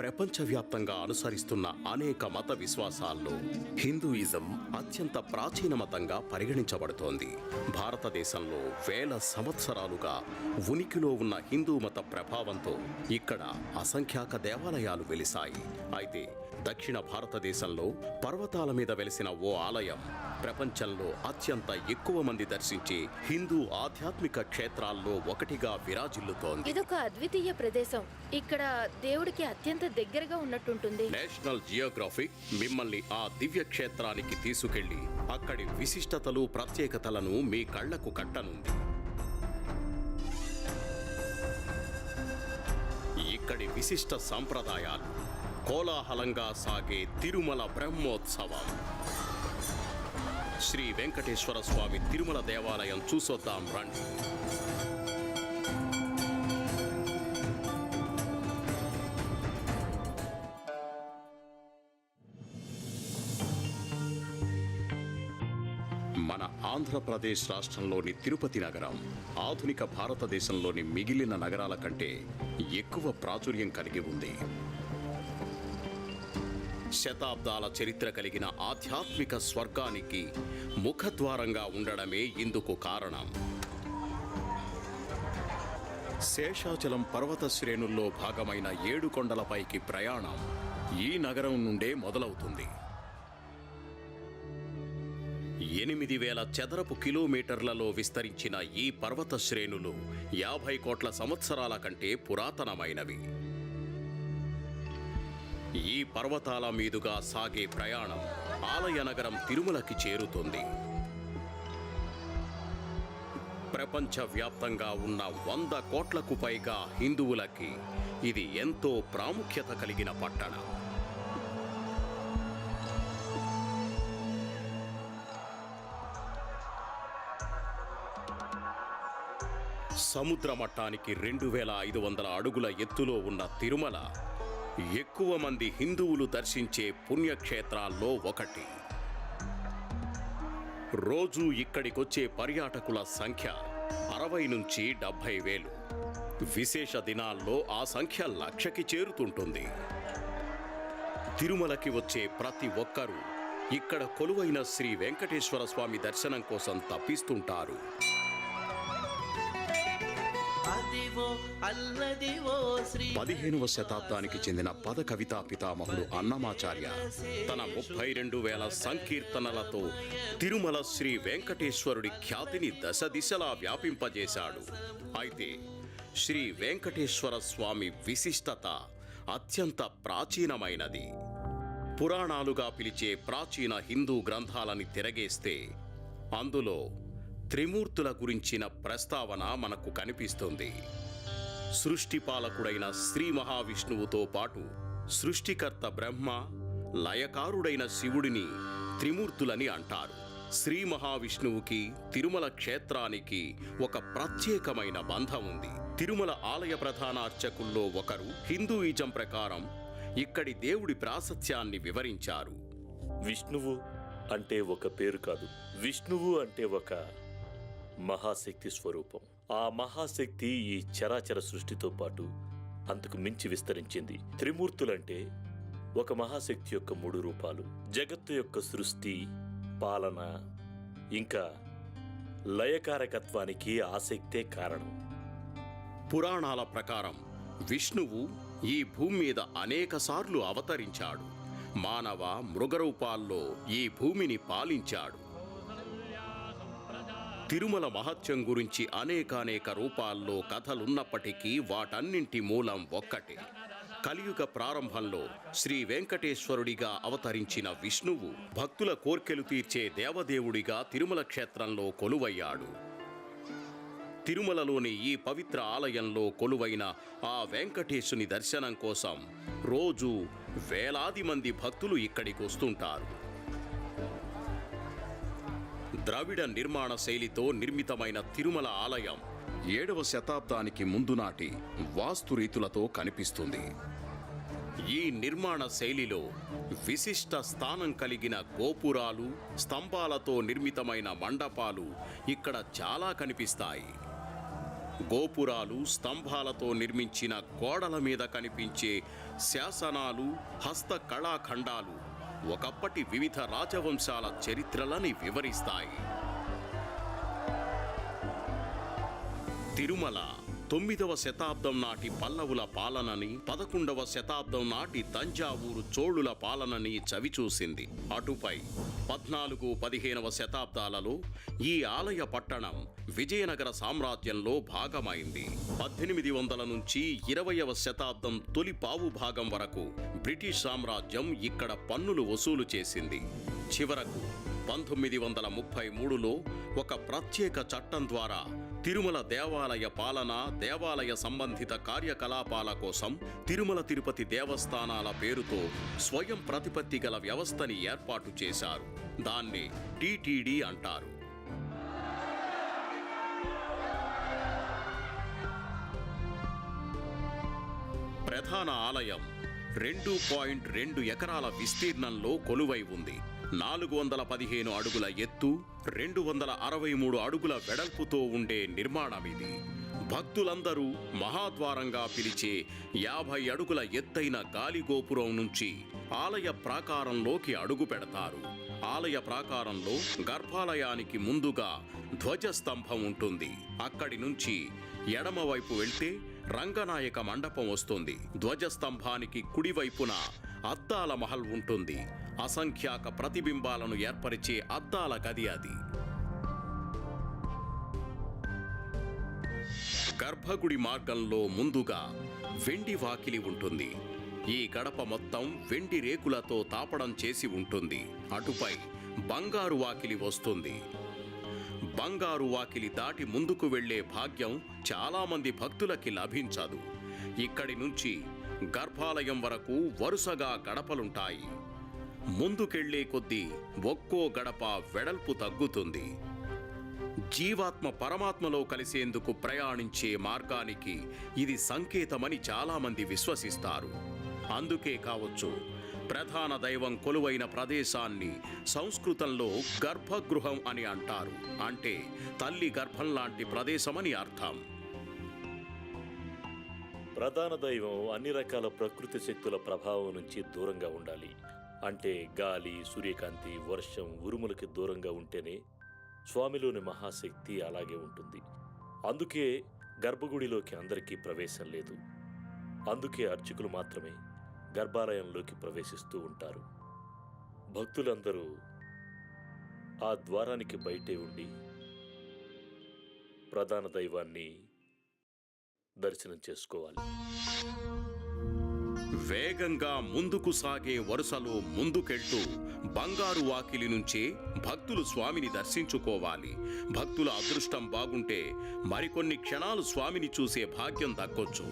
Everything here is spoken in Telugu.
ప్రపంచవ్యాప్తంగా అనుసరిస్తున్న అనేక మత విశ్వాసాల్లో హిందూయిజం అత్యంత ప్రాచీన మతంగా పరిగణించబడుతోంది. భారతదేశంలో వేల సంవత్సరాలుగా ఉనికిలో ఉన్న హిందూ మత ప్రభావంతో ఇక్కడ అసంఖ్యాక దేవాలయాలు వెలిశాయి. అయితే దక్షిణ భారతదేశంలో పర్వతాల మీద వెలిసిన ఓ ఆలయం ప్రపంచంలో అత్యంత ఎక్కువ మంది దర్శించే హిందూ ఆధ్యాత్మిక క్షేత్రాల్లో ఒకటిగా విరాజిల్లుతోంది. ఇదొక అద్వితీయ ప్రదేశం. ఇక్కడ దేవుడికి అత్యంత దగ్గరగా ఉన్నట్టుంటుంది. నేషనల్ జియోగ్రఫిక్ మిమ్మల్ని ఆ దివ్య క్షేత్రానికి తీసుకెళ్లి అక్కడి విశిష్టతలు ప్రత్యేకతలను మీ కళ్లకు కట్టనుంది. ఇక్కడి విశిష్ట సంప్రదాయాలు, కోలాహలంగా సాగే తిరుమల బ్రహ్మోత్సవం. శ్రీ వెంకటేశ్వర స్వామి తిరుమల దేవాలయం చూసొద్దాం రండి. మన ఆంధ్రప్రదేశ్ రాష్ట్రంలోని తిరుపతి నగరం ఆధునిక భారతదేశంలోని మిగిలిన నగరాల కంటే ఎక్కువ ప్రాచుర్యం కలిగి ఉంది. శతాబ్దాల చరిత్ర కలిగిన ఆధ్యాత్మిక స్వర్గానికి ముఖద్వారంగా ఉండడమే ఇందుకు కారణం. శేషాచలం పర్వత శ్రేణుల్లో భాగమైన 7 కొండలపైకి ప్రయాణం ఈ నగరం నుండే మొదలవుతుంది. 8,000 చదరపు కిలోమీటర్లలో విస్తరించిన ఈ పర్వత శ్రేణులు 50 కోట్ల సంవత్సరాల కంటే పురాతనమైనవి. ఈ పర్వతాల మీదుగా సాగే ప్రయాణం ఆలయ నగరం తిరుమలకి చేరుతుంది. ప్రపంచవ్యాప్తంగా ఉన్న 100 కోట్లకు పైగా హిందువులకి ఇది ఎంతో ప్రాముఖ్యత కలిగిన పట్టణం. సముద్ర మట్టానికి 2,500 అడుగుల ఎత్తులో ఉన్న తిరుమల ఎక్కువ మంది హిందువులు దర్శించే పుణ్యక్షేత్రాల్లో ఒకటి. రోజూ ఇక్కడికొచ్చే పర్యాటకుల సంఖ్య 60 నుంచి 70,000. విశేష దినాల్లో ఆ సంఖ్య 1,00,000కి చేరుతుంటుంది. తిరుమలకి వచ్చే ప్రతి ఒక్కరూ ఇక్కడ కొలువైన శ్రీ వెంకటేశ్వర స్వామి దర్శనం కోసం తప్పిస్తుంటారు. 15వ శతాబ్దానికి చెందిన పద కవితా పితామహుడు అన్నమాచార్య తన 32,000 సంకీర్తనలతో తిరుమల శ్రీ వెంకటేశ్వరుడి ఖ్యాతిని దశ దిశలా వ్యాపింపజేశాడు. అయితే శ్రీ వెంకటేశ్వర స్వామి విశిష్టత అత్యంత ప్రాచీనమైనది. పురాణాలుగా పిలిచే ప్రాచీన హిందూ గ్రంథాలని తిరగేస్తే అందులో త్రిమూర్తుల గురించిన ప్రస్తావన మనకు కనిపిస్తుంది. సృష్టిపాలకుడైన శ్రీ మహావిష్ణువుతో పాటు సృష్టికర్త బ్రహ్మ, లయకారుడైన శివుడిని త్రిమూర్తులని అంటారు. శ్రీ మహావిష్ణువుకి తిరుమల క్షేత్రానికి ఒక ప్రత్యేకమైన బంధం ఉంది. తిరుమల ఆలయ ప్రధాన అర్చకుల్లో ఒకరు హిందూయిజం ప్రకారం ఇక్కడి దేవుడి ప్రాశస్త్యాన్ని వివరించారు. విష్ణువు అంటే ఒక పేరు కాదు. విష్ణువు అంటే ఒక మహాశక్తి స్వరూపం. ఆ మహాశక్తి ఈ చరాచర సృష్టితో పాటు అంతకు మించి విస్తరించింది. త్రిమూర్తులంటే ఒక మహాశక్తి యొక్క 3 రూపాలు. జగత్తు యొక్క సృష్టి, పాలన, ఇంకా లయకారకత్వానికి ఆసక్తే కారణం. పురాణాల ప్రకారం విష్ణువు ఈ భూమి మీద అనేకసార్లు అవతరించాడు. మానవ, మృగరూపాల్లో ఈ భూమిని పాలించాడు. తిరుమల మహత్యం గురించి అనేకానేక రూపాల్లో కథలున్నప్పటికీ వాటన్నింటి మూలం ఒక్కటే. కలియుగ ప్రారంభంలో శ్రీ వెంకటేశ్వరుడిగా అవతరించిన విష్ణువు భక్తుల కోర్కెలు తీర్చే దేవదేవుడిగా తిరుమల క్షేత్రంలో కొలువయ్యాడు. తిరుమలలోని ఈ పవిత్ర ఆలయంలో కొలువైన ఆ వెంకటేశుని దర్శనం కోసం రోజూ వేలాది మంది భక్తులు ఇక్కడికి వస్తుంటారు. ద్రవిడ నిర్మాణ శైలితో నిర్మితమైన తిరుమల ఆలయం 7వ శతాబ్దానికి ముందు నాటి వాస్తురీతులతో కనిపిస్తుంది. ఈ నిర్మాణ శైలిలో విశిష్ట స్థానం కలిగిన గోపురాలు, స్తంభాలతో నిర్మితమైన మండపాలు ఇక్కడ చాలా కనిపిస్తాయి. గోపురాలు, స్తంభాలతో నిర్మించిన గోడల మీద కనిపించే శాసనాలు, హస్త కళాఖండాలు ఒకప్పటి వివిధ రాజవంశాల చరిత్రలని వివరిస్తాయి. తిరుమల 9వ శతాబ్దం నాటి పల్లవుల పాలనని, 11వ శతాబ్దం నాటి తంజావూరు చోళుల పాలనని చవిచూసింది. అటుపై 14, 15వ శతాబ్దాలలో ఈ ఆలయ పట్టణం విజయనగర సామ్రాజ్యంలో భాగమైంది. 1800 నుంచి 20వ శతాబ్దం తొలి పావు భాగం వరకు బ్రిటిష్ సామ్రాజ్యం ఇక్కడ పన్నులు వసూలు చేసింది. చివరకు 1933లో ఒక ప్రత్యేక చట్టం ద్వారా తిరుమల దేవాలయ పాలన, దేవాలయ సంబంధిత కార్యకలాపాల కోసం తిరుమల తిరుపతి దేవస్థానాల పేరుతో స్వయం ప్రతిపత్తి గల వ్యవస్థని ఏర్పాటు చేశారు. దాన్ని టీటీడీ అంటారు. ప్రధాన ఆలయం 2.2 ఎకరాల విస్తీర్ణంలో కొలువై ఉంది. 415 అడుగుల ఎత్తు, 263 అడుగుల వెడల్పుతో ఉండే నిర్మాణమిది. భక్తులందరూ మహాద్వారంగా పిలిచే 50 అడుగుల ఎత్తైన గాలిగోపురం నుంచి ఆలయ ప్రాకారంలోకి అడుగు పెడతారు. ఆలయ ప్రాకారంలో గర్భాలయానికి ముందుగా ధ్వజస్తంభం ఉంటుంది. అక్కడి నుంచి ఎడమవైపు వెళ్తే రంగనాయక మండపం వస్తుంది. ధ్వజస్తంభానికి కుడివైపున అద్దాల మహల్ ఉంటుంది. అసంఖ్యాక ప్రతిబింబాలను ఏర్పరిచే అద్దాల గది అది. గర్భగుడి మార్గంలో ముందుగా వెండి వాకిలి ఉంటుంది. ఈ గడప మొత్తం వెండి రేకులతో తాపడం చేసి ఉంటుంది. అటుపై బంగారు వాకిలి వస్తుంది. బంగారు వాకిలి దాటి ముందుకు వెళ్లే భాగ్యం చాలామంది భక్తులకి లభించదు. ఇక్కడి నుంచి గర్భాలయం వరకు వరుసగా గడపలుంటాయి. ముందుకెళ్లే కొద్దీ ఒక్కో గడప వెడల్పు తగ్గుతుంది. జీవాత్మ పరమాత్మలో కలిసేందుకు ప్రయాణించే మార్గానికి ఇది సంకేతమని చాలామంది విశ్వసిస్తారు. అందుకే కావచ్చు ప్రధాన దైవం కొలువైన ప్రదేశాన్ని సంస్కృతంలో గర్భగృహం అని అంటారు. అంటే తల్లి గర్భం లాంటి ప్రదేశమని అర్థం. ప్రధాన దైవం అన్ని రకాల ప్రకృతి శక్తుల ప్రభావం నుంచి దూరంగా ఉండాలి. అంటే గాలి, సూర్యకాంతి, వర్షం, ఉరుములకి దూరంగా ఉంటేనే స్వామిలోని మహాశక్తి అలాగే ఉంటుంది. అందుకే గర్భగుడిలోకి అందరికీ ప్రవేశం లేదు. అందుకే అర్చకులు మాత్రమే గర్భాలయంలోకి ప్రవేశిస్తూ ఉంటారు. భక్తులందరూ ఆ ద్వారానికి బయటే ఉండి ప్రధాన దైవాన్ని దర్శనం చేసుకోవాలి. వేగంగా ముందుకు సాగే వరుసలో ముందుకెళ్తూ బంగారు వాకిలి నుంచే భక్తులు స్వామిని దర్శించుకోవాలి. భక్తుల అదృష్టం బాగుంటే మరికొన్ని క్షణాలు స్వామిని చూసే భాగ్యం దక్కొచ్చు.